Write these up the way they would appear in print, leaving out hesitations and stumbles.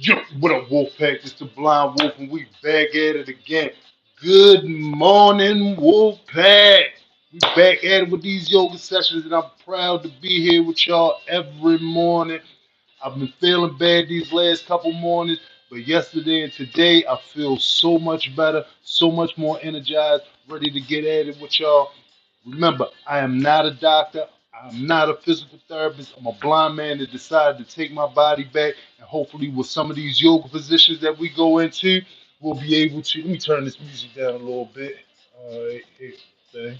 Yo, what up, Wolfpack? It's the Blind Wolf, and we back at it again. Good morning, Wolfpack. We back at it with these yoga sessions, and I'm proud to be here with y'all every morning. I've been feeling bad these last couple mornings, but yesterday and today I feel so much better, so much more energized, ready to get at it with y'all. Remember, I am not a doctor. I'm not a physical therapist. I'm a blind man that decided to take my body back. And hopefully, with some of these yoga positions that we go into, we'll be able to. Let me turn this music down a little bit. All right, okay.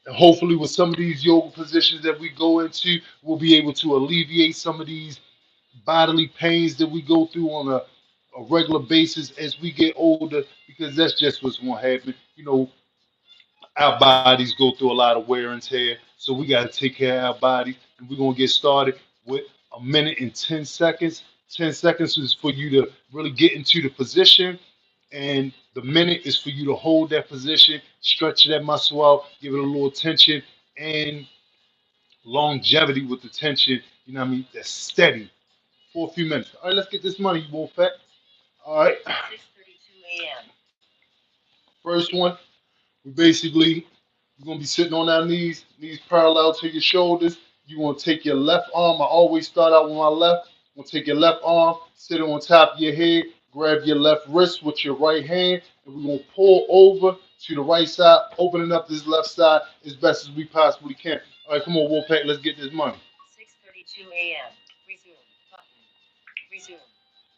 And hopefully, with some of these yoga positions that we go into, we'll be able to alleviate some of these bodily pains that we go through on a regular basis as we get older, because that's just what's going to happen. Our bodies go through a lot of wear and tear, so we got to take care of our bodies. And we're going to get started with a minute and 10 seconds. 10 seconds is for you to really get into the position, and the minute is for you to hold that position, stretch that muscle out, give it a little tension, and longevity with the tension. You know what I mean? That's steady for a few minutes. All right, let's get this money, Wolfpack. All right. 6:32 a.m. First one, we basically we're gonna be sitting on our knees parallel to your shoulders. You want to take your left arm. I always start out with my left. You want to take your left arm, sit it on top of your head, grab your left wrist with your right hand, and we're gonna pull over to the right side, opening up this left side as best as we possibly can. All right, come on, Wolfpack, let's get this money. 6:32 a.m. Resume button. Resume.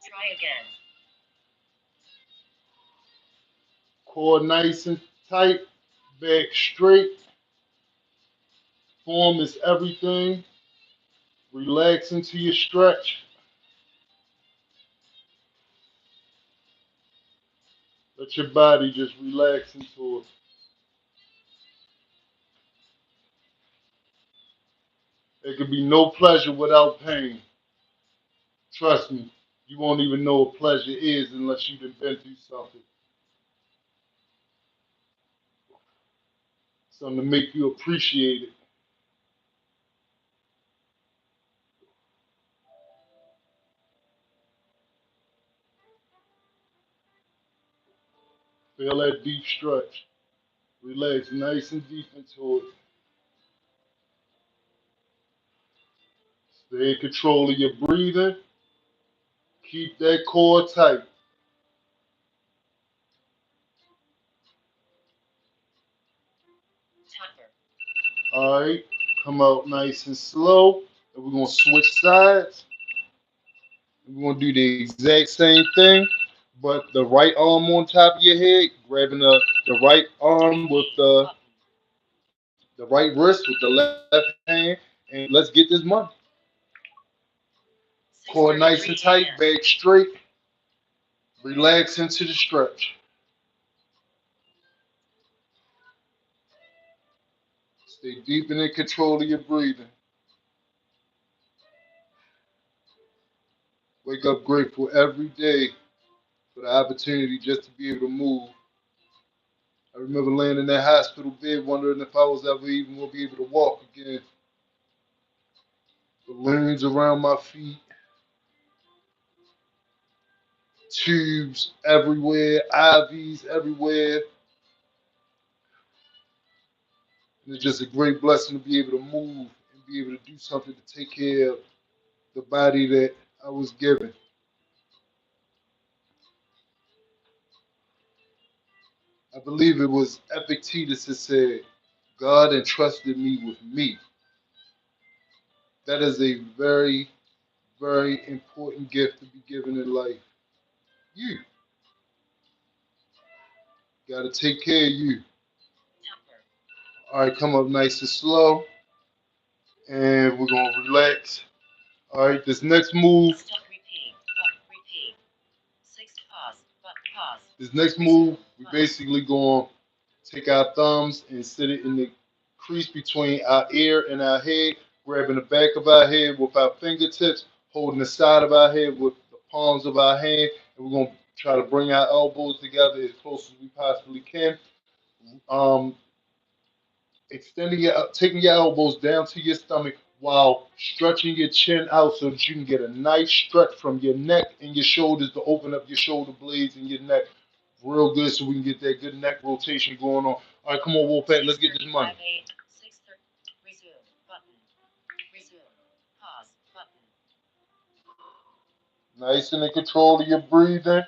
Try again. Core nice and tight, back straight. Form is everything. Relax into your stretch. Let your body just relax into it. There can be no pleasure without pain. Trust me, you won't even know what pleasure is unless you've been through something. Something to make you appreciate it. Feel that deep stretch. Relax nice and deep into it. Stay in control of your breathing. Keep that core tight. All right, come out nice and slow. And we're gonna switch sides. We're gonna do the exact same thing, but the right arm on top of your head, grabbing the right arm with the right wrist with the left hand, and let's get this money. Core nice and tight, back straight, relax into the stretch. Stay deep and in control of your breathing. Wake up grateful every day for the opportunity just to be able to move. I remember laying in that hospital bed wondering if I was ever even going to be able to walk again. Balloons around my feet, tubes everywhere, IVs everywhere. And it's just a great blessing to be able to move and be able to do something to take care of the body that I was given. I believe it was Epictetus that said, God entrusted me with me. That is a very, very important gift to be given in life. You got to take care of you. All right, come up nice and slow, and we're going to relax. All right, this next move. Stop, repeat, repeat. Six, pause, but pause. This next move, we basically going to take our thumbs and sit it in the crease between our ear and our head, grabbing the back of our head with our fingertips, holding the side of our head with the palms of our hand, and we're going to try to bring our elbows together as close as we possibly can. Um, taking your elbows down to your stomach, while stretching your chin out so that you can get a nice stretch from your neck and your shoulders to open up your shoulder blades and your neck real good so we can get that good neck rotation going on. All right, come on, Wolfpack, let's get this money. 6:30. Resume button. Resume. Pause button. Nice and in control of your breathing.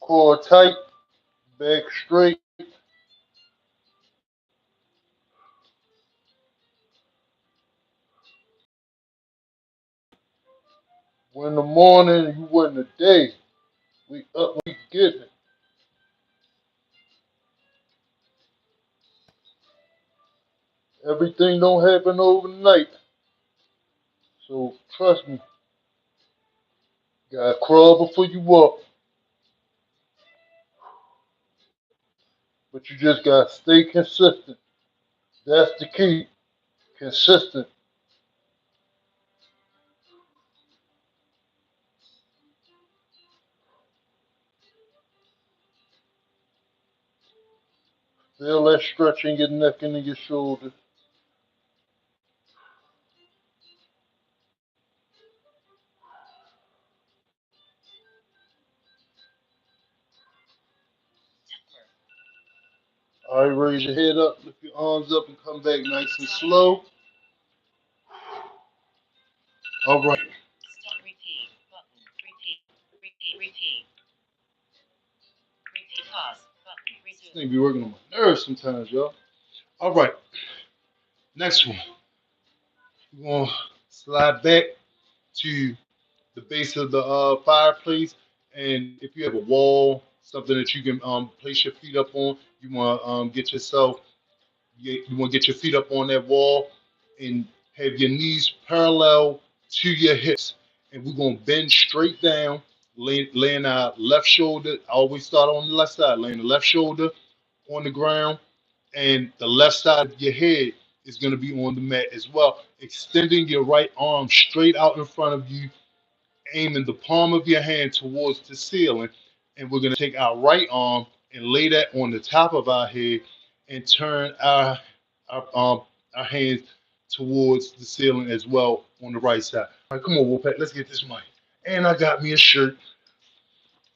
Core tight, back straight. Win the morning, you win the day. We up, we getting it. Everything don't happen overnight. So trust me, gotta crawl before you walk. But you just gotta stay consistent. That's the key. Consistent. Feel that stretch in your neck and in your shoulders. All right, raise your head up, lift your arms up, and come back nice and slow. All right. Stop. Repeat button. Repeat. Repeat. Repeat. Repeat. Pause button. This Resume. thing be working on my nerves sometimes, y'all. All right. Next one. We're gonna slide back to the base of the fireplace, and if you have a wall, something that you can place your feet up on, you want to get yourself you want to get your feet up on that wall and have your knees parallel to your hips. And we're going to bend straight down, laying our left shoulder. I always start on the left side, laying the left shoulder on the ground, and the left side of your head is going to be on the mat as well. Extending your right arm straight out in front of you, aiming the palm of your hand towards the ceiling. And we're going to take our right arm and lay that on the top of our head and turn our, um, our hands towards the ceiling as well on the right side. All right, come on, Wolfpack, let's get this money. And I got me a shirt.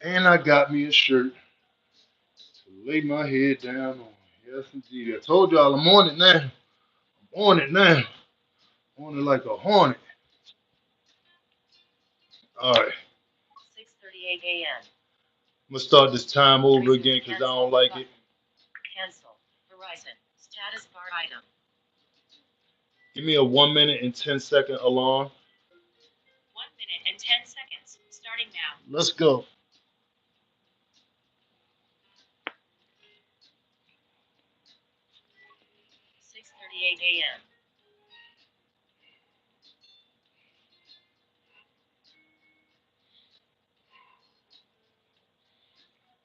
And I got me a shirt to lay my head down on. Yes, indeed. I told y'all I'm on it now. I'm on it now. On it like a hornet. All right. 6:38 a.m. I'm going to start this time over again because I don't like it. Cancel. Verizon. Status bar item. Give me a 1 minute and 10 second alarm. 1 minute and 10 seconds. Starting now. Let's go. 6:38 a.m.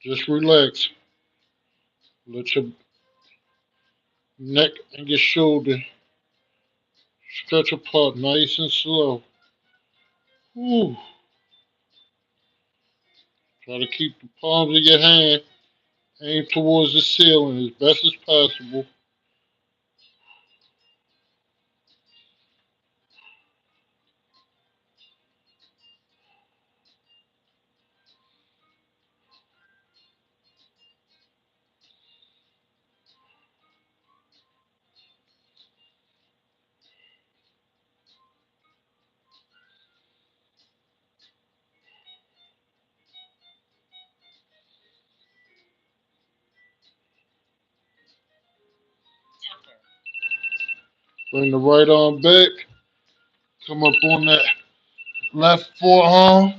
Just relax. Let your neck and your shoulder stretch apart nice and slow. Whew. Try to keep the palms of your hand aimed towards the ceiling as best as possible. Temper. Bring the right arm back. Come up on that left forearm.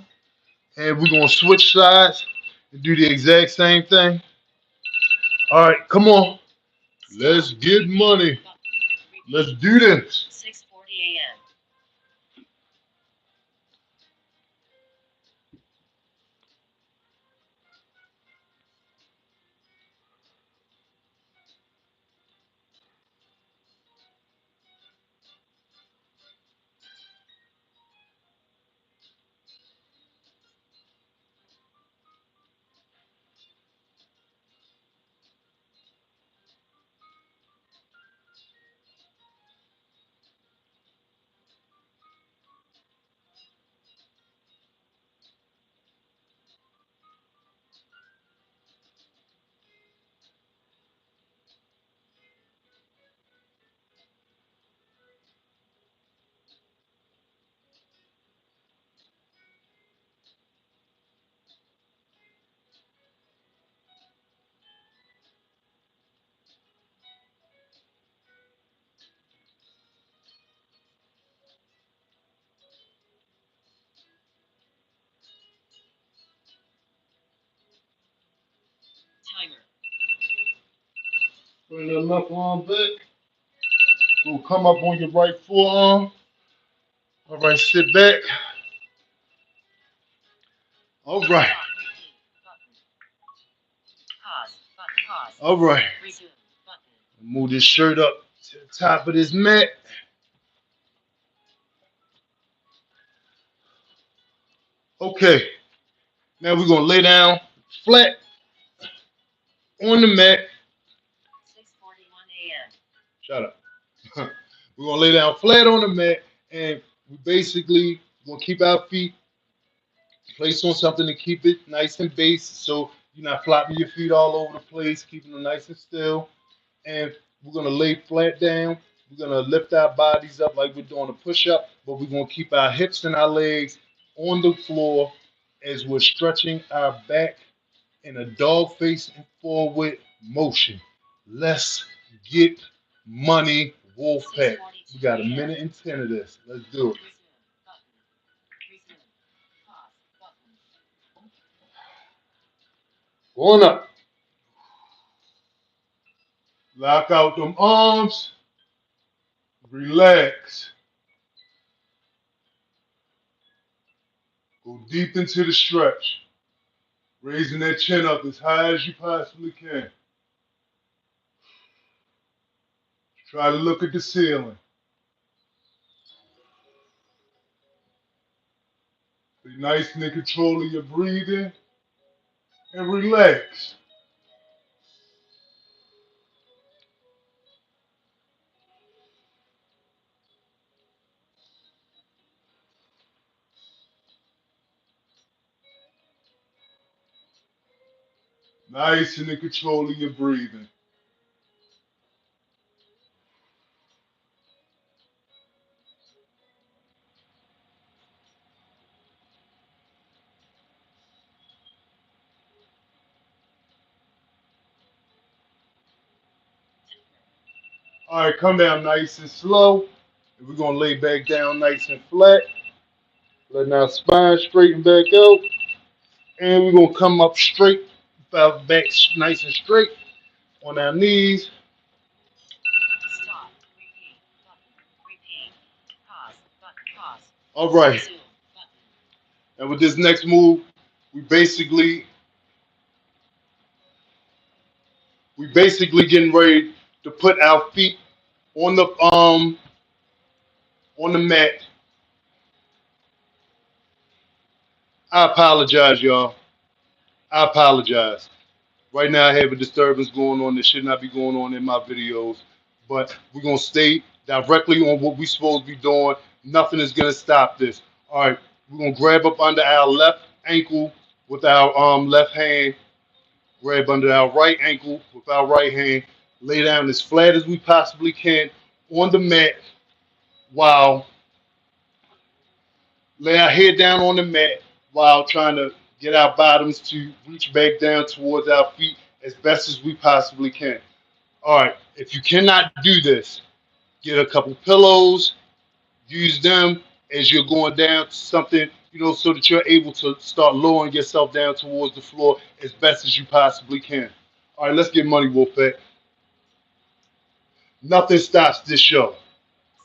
And we're going to switch sides and do the exact same thing. All right, come on. Let's get money. Let's do this. 6:40 a.m. Bring the left arm back. We'll come up on your right forearm. All right, sit back. All right. Stop. Repeat. Button. Pause. Button. Pause. All right. Resume. Button. Move this shirt up to the top of this mat. Okay. Now we're gonna lay down flat on the mat. 6:41 a.m. Shut up. We're gonna lay down flat on the mat, and we basically gonna keep our feet placed on something to keep it nice and base, so you're not flopping your feet all over the place, keeping them nice and still. And we're gonna lay flat down. We're gonna lift our bodies up like we're doing a push-up, but we're gonna keep our hips and our legs on the floor as we're stretching our back in a dog facing forward motion. Let's get money, Wolfpack. We got a minute and 10 of this. Let's do it. Resume. Button. Resume. Pause. Button. Going up. Lock out them arms. Relax. Go deep into the stretch. Raising that chin up as high as you possibly can. Try to look at the ceiling. Be nice and in control of your breathing and relax. Nice and in control of your breathing. All right, come down nice and slow. And we're going to lay back down nice and flat. Letting our spine straighten back out. And we're going to come up straight, back nice and straight on our knees. Stop. Repeat. Button. Repeat. Pause. Button. Pause. All right. Resume. Button. And with this next move, we basically getting ready to put our feet on the mat. I apologize, y'all. I apologize. Right now I have a disturbance going on that should not be going on in my videos. But we're gonna stay directly on what we're supposed to be doing. Nothing is gonna stop this. All right, we're gonna grab up under our left ankle with our left hand, grab under our right ankle with our right hand, lay down as flat as we possibly can on the mat while lay our head down on the mat while trying to get our bottoms to reach back down towards our feet as best as we possibly can. All right, if you cannot do this, get a couple pillows, use them as you're going down to something, so that you're able to start lowering yourself down towards the floor as best as you possibly can. All right, let's get money, Wolfpack. Nothing stops this show.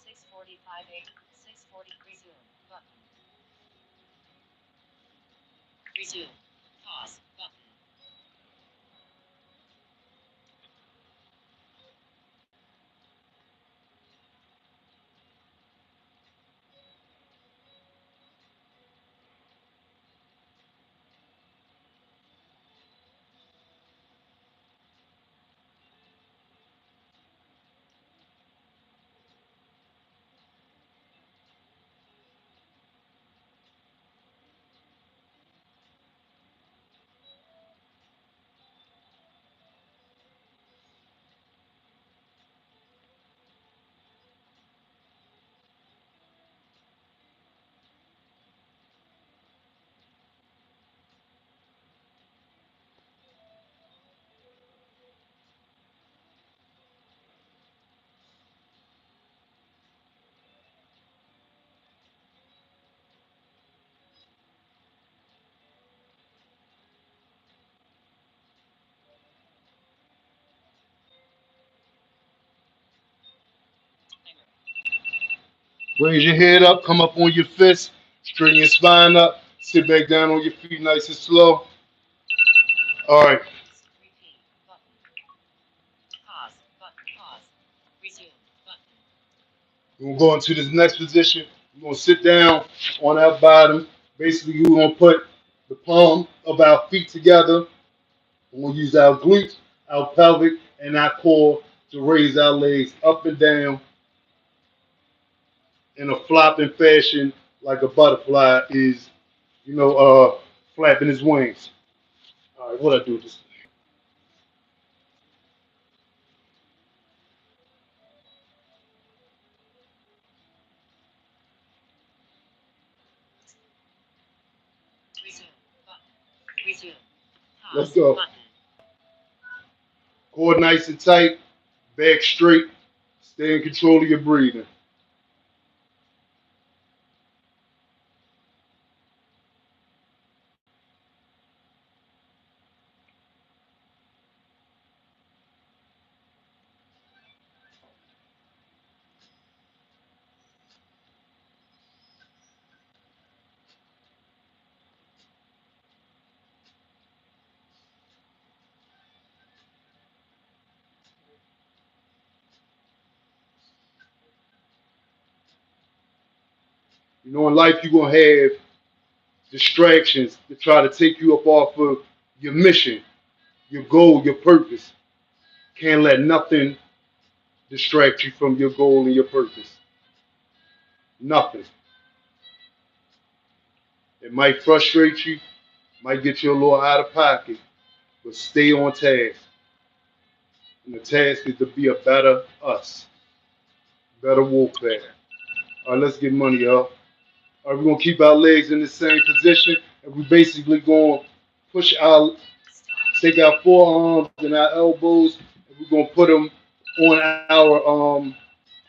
6:45 a.m. 6:40. Resume. Button. Resume. Pause. Button. Raise your head up, come up on your fists, straighten your spine up, sit back down on your feet nice and slow. All right, Repeat button. Pause button. Pause. Resume button. we're gonna go into this next position. We're gonna sit down on our bottom. Basically, we're gonna put the palm of our feet together. We're gonna use our glutes, our pelvic, and our core to raise our legs up and down in a flopping fashion, like a butterfly is, flapping his wings. All right, what I do with this? Resume button. Resume. Let's Pause go. button. Core nice and tight, back straight. Stay in control of your breathing. You know, in life you're gonna have distractions to try to take you up off of your mission, your goal, your purpose. Can't let nothing distract you from your goal and your purpose. Nothing. It might frustrate you, might get you a little out of pocket, but stay on task. And the task is to be a better us, better warfare. All right, let's get money, y'all. All right, we're gonna keep our legs in the same position, and we basically gonna push our, Stop. take our forearms and our elbows, and we're gonna put them on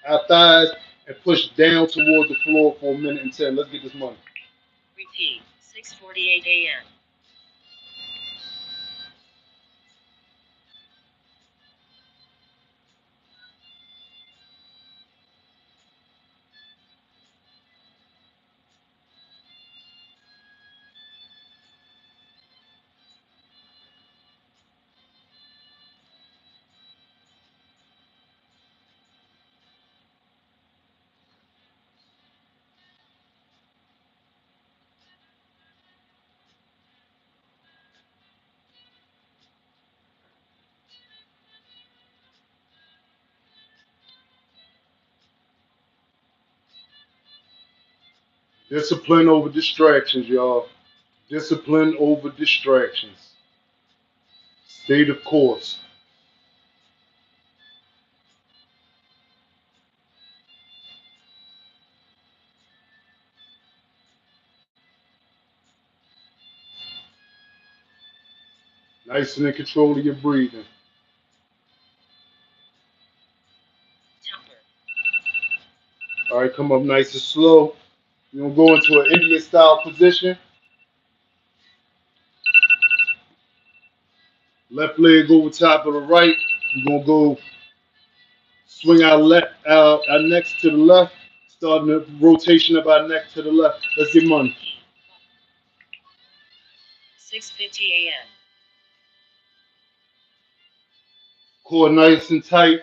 our thighs and push down towards the floor for a minute and 10. Let's get this money. Repeat. 6:48 a.m. Discipline over distractions, y'all. Discipline over distractions. Stay the course. Nice and in control of your breathing. Temper. All right, come up nice and slow. You're gonna go into an Indian style position. Left leg over top of the right. We're gonna go swing our necks to the left, starting the rotation of our neck to the left. Let's get money. Repeat. 6:50 a.m. Core nice and tight,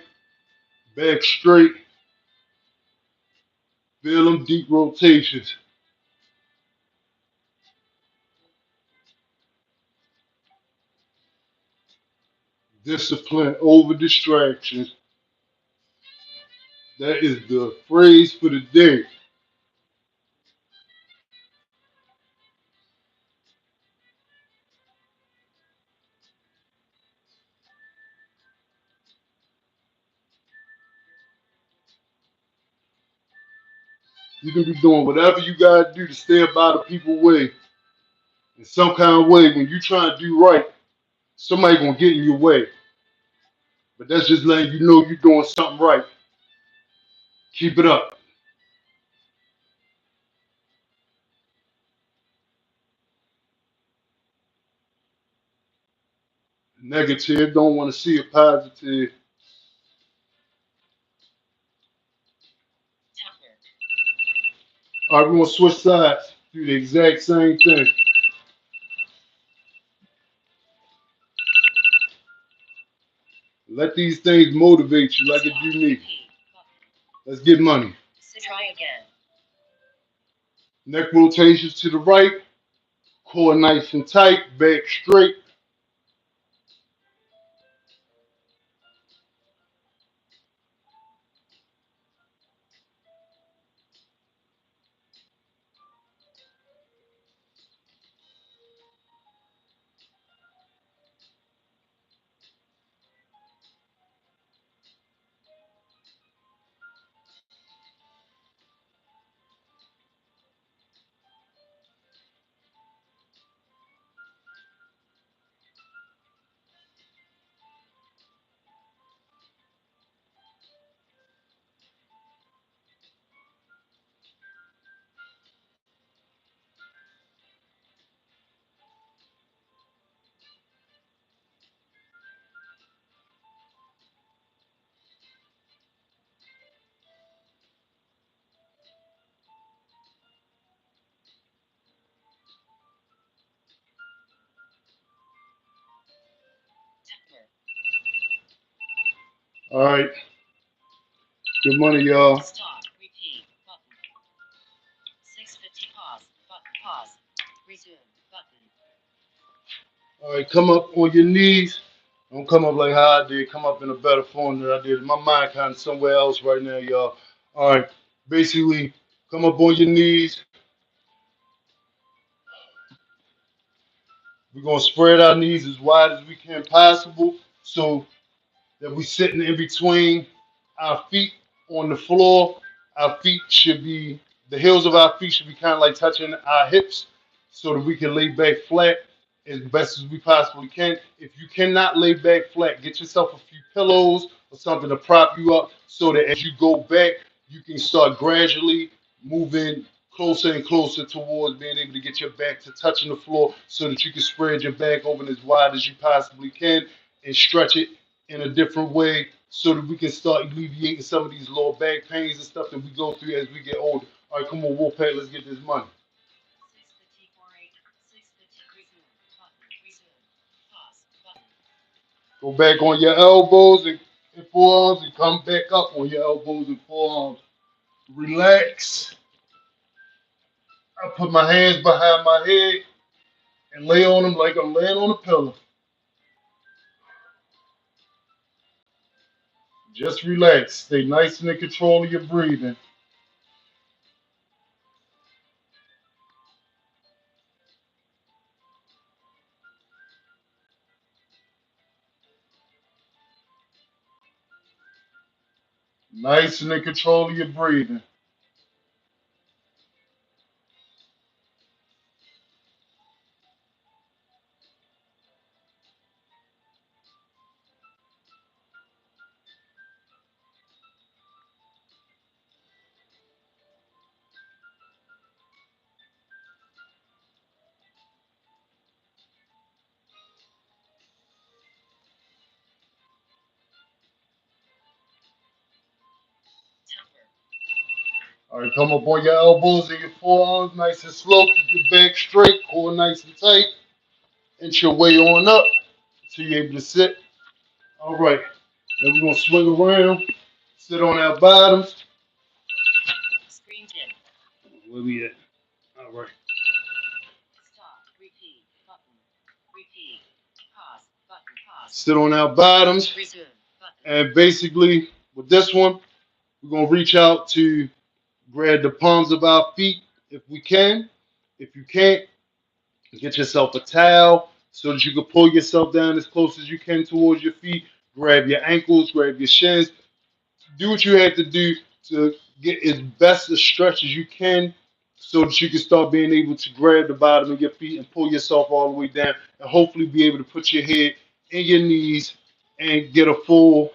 back straight. Feel them deep rotations. Discipline over distractions. That is the phrase for the day. You can be doing whatever you gotta do to stay about the people way. In some kind of way, when you trying to do right, somebody gonna get in your way. But that's just letting you know you're doing something right. Keep it up. Negative, don't want to see a positive. Temper. All right, we're gonna switch sides. Do the exact same thing. Let these things motivate you like it Stop. do me. Repeat. Button. Let's get money. Try again. Neck rotations to the right. Core nice and tight. Back straight. Timer. All right. Good money, y'all. Stop. Repeat. Button. 650. Pause. Button. Pause. Resume. Button. All right. Come up on your knees. Don't come up like how I did. Come up in a better form than I did. My mind kind of somewhere else right now, y'all. All right. Basically, come up on your knees. We're gonna spread our knees as wide as we can possible, so that we sitting in between our feet on the floor. Our feet should be, the heels of our feet should be kind of like touching our hips so that we can lay back flat as best as we possibly can. If you cannot lay back flat, get yourself a few pillows or something to prop you up so that as you go back, you can start gradually moving closer and closer towards being able to get your back to touching the floor so that you can spread your back open as wide as you possibly can and stretch it in a different way so that we can start alleviating some of these lower back pains and stuff that we go through as we get older. All right, come on, Wolfpack, let's get this money. 650. 650. Resume. Button. Resume. Pause. Button. Go back on your elbows and forearms and come back up on your elbows and forearms. Relax. I put my hands behind my head and lay on them like I'm laying on a pillow. Just relax. Stay nice and in control of your breathing. Nice and in control of your breathing. Timer. All right, come up on your elbows and your forearms, nice and slow. Keep your back straight, core nice and tight. Inch your way on up so you're able to sit. All right, then we're gonna swing around, sit on our bottoms. Screen in. Where we at? All right. Stop. Repeat. Button. Repeat. Pause. Button. Pause. Sit on our bottoms. Resume. Button. And basically, with this one, we're gonna reach out to grab the palms of our feet if we can. If you can't, get yourself a towel so that you can pull yourself down as close as you can towards your feet. Grab your ankles, grab your shins. Do what you have to do to get as best a stretch as you can so that you can start being able to grab the bottom of your feet and pull yourself all the way down and hopefully be able to put your head in your knees and get a full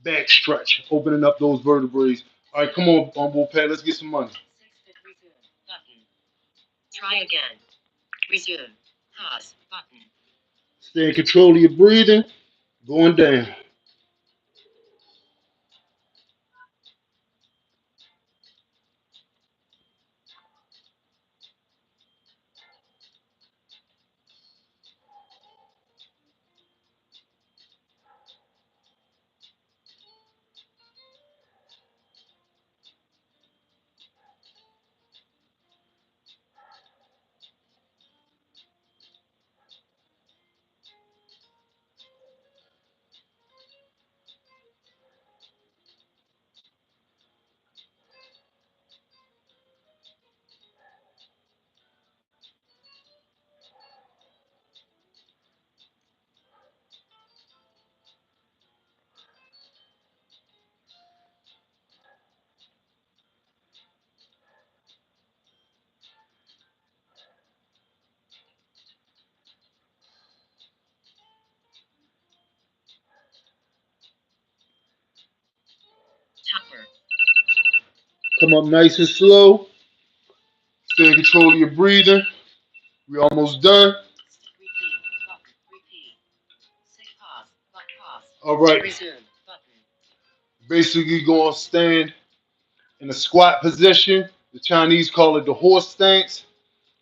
back stretch, opening up those vertebrae. All right, come on, Wolfpack, let's get some money. 650. Resume. Button. Try again. Resume. Pause. Button. Stay in control of your breathing, going down. Come up nice and slow. Stay in control of your breathing. We almost done. Repeat. Button. Repeat. Six pause. But pause. All right. Resume. Button. Basically, going to stand in a squat position. The Chinese call it the horse stance,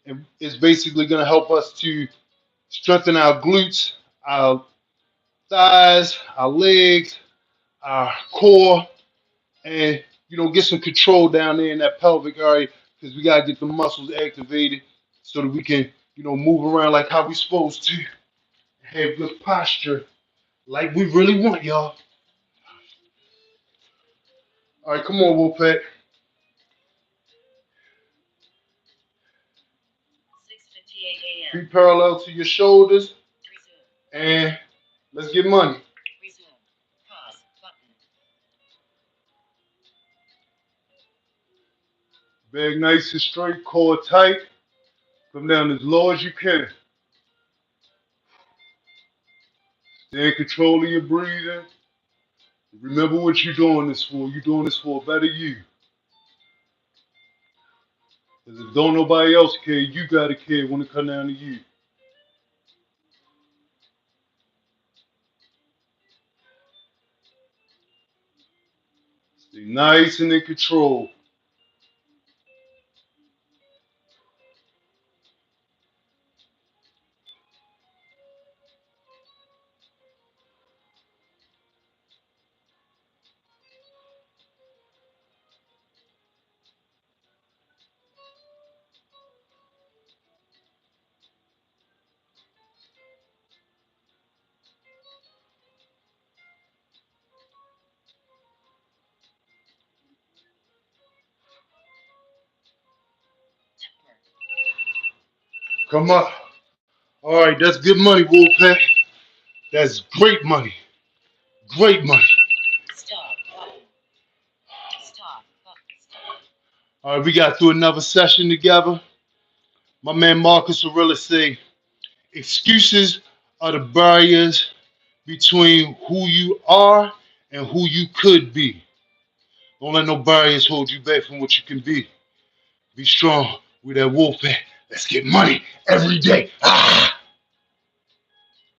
and it's basically going to help us to strengthen our glutes, our thighs, our legs, our core, and get some control down there in that pelvic area because we gotta get the muscles activated so that we can move around like how we supposed to, have good posture like we really want, y'all. All right, come on, Wolfpack. 6:58 a.m. Feet parallel to your shoulders, Resume. and let's get money. Resume. Pause. Button. Bag nice and straight, core tight. Come down as low as you can. Stay in control of your breathing. Remember what you're doing this for. You're doing this for a better you. Because if don't nobody else care, you gotta care when it comes down to you. Stay nice and in control. Come up. All right, that's good money, Wolfpack. That's great money. Great money. Stop. Button. Stop. Button. Stop. All right, we got through another session together. My man Marcus Aurelius say, excuses are the barriers between who you are and who you could be. Don't let no barriers hold you back from what you can be. Be strong with that Wolfpack. Let's get money every day. Ah!